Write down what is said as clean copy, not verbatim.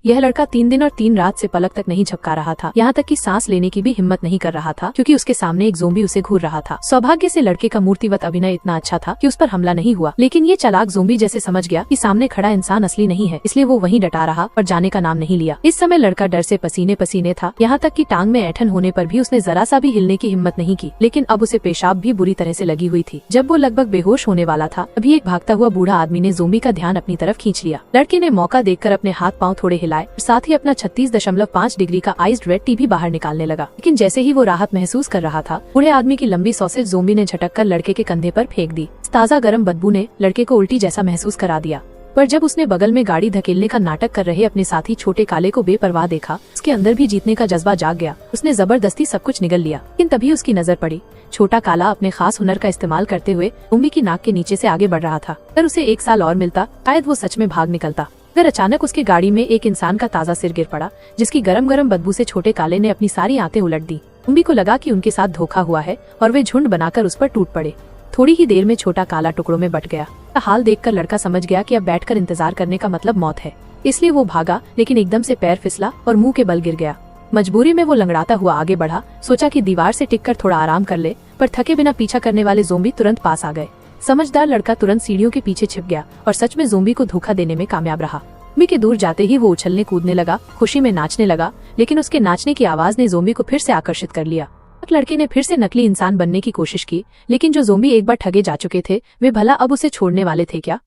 यह लड़का 3 दिन और 3 रात से पलक तक नहीं झपका रहा था, यहाँ तक कि सांस लेने की भी हिम्मत नहीं कर रहा था, क्योंकि उसके सामने एक ज़ोंबी उसे घूर रहा था। सौभाग्य से लड़के का मूर्तिवत अभिनय इतना अच्छा था कि उस पर हमला नहीं हुआ, लेकिन ये चालाक ज़ोंबी जैसे समझ गया कि सामने खड़ा इंसान असली नहीं है, इसलिए वो वहीं डटा रहा और जाने का नाम नहीं लिया। इस समय लड़का डर से पसीने पसीने था, यहाँ तक कि टांग में ऐठन होने पर भी उसने जरा सा भी हिलने की हिम्मत नहीं की। लेकिन अब उसे पेशाब भी बुरी तरह से लगी हुई थी। जब वो लगभग बेहोश होने वाला था, अभी एक भागता हुआ बूढ़ा आदमी ने ज़ोंबी का ध्यान अपनी तरफ खींच लिया। लड़के ने मौका देखकर अपने हाथ पांव थोड़े हिलाए, साथ ही अपना 36.5 डिग्री का आइस्ड रेड टी भी बाहर निकालने लगा। लेकिन जैसे ही वो राहत महसूस कर रहा था, बूढ़े आदमी की लंबी सॉसेज ज़ोंबी ने झटक कर लड़के के कंधे पर फेंक दी। ताज़ा गर्म बदबू ने लड़के को उल्टी जैसा महसूस करा दिया। पर जब उसने बगल में गाड़ी धकेलने का नाटक कर रहे अपने साथी छोटे काले को बेपरवाह देखा, उसके अंदर भी जीतने का जज्बा जाग गया। उसने जबरदस्ती सब कुछ निगल लिया। लेकिन तभी उसकी नजर पड़ी, छोटा काला अपने खास हुनर का इस्तेमाल करते हुए ज़ोंबी की नाक के नीचे से आगे बढ़ रहा था। अगर उसे 1 साल और मिलता, शायद वो सच में भाग निकलता। अगर अचानक उसकी गाड़ी में एक इंसान का ताज़ा सिर गिर पड़ा, जिसकी गरम गरम बदबू से छोटे काले ने अपनी सारी आंतें उलट दी। ज़ोंबी को लगा कि उनके साथ धोखा हुआ है और वे झुंड बनाकर उस पर टूट पड़े। थोड़ी ही देर में छोटा काला टुकड़ों में बट गया। हाल देखकर लड़का समझ गया कि अब बैठकर इंतजार करने का मतलब मौत है, इसलिए वो भागा, लेकिन एकदम से पैर फिसला और मुंह के बल गिर गया। मजबूरी में वो लंगड़ाता हुआ आगे बढ़ा, सोचा कि दीवार से टिककर थोड़ा आराम कर ले, पर थके बिना पीछा करने वाले ज़ोंबी तुरंत पास आ गए। समझदार लड़का तुरंत सीढ़ियों के पीछे छिप गया और सच में ज़ोंबी को धोखा देने में कामयाब रहा। ज़ोंबी के दूर जाते ही वो उछलने कूदने लगा, खुशी में नाचने लगा, लेकिन उसके नाचने की आवाज ने ज़ोंबी को फिर से आकर्षित कर लिया। लड़के ने फिर से नकली इंसान बनने की कोशिश की, लेकिन जो ज़ोंबी एक बार ठगे जा चुके थे, वे भला अब उसे छोड़ने वाले थे क्या?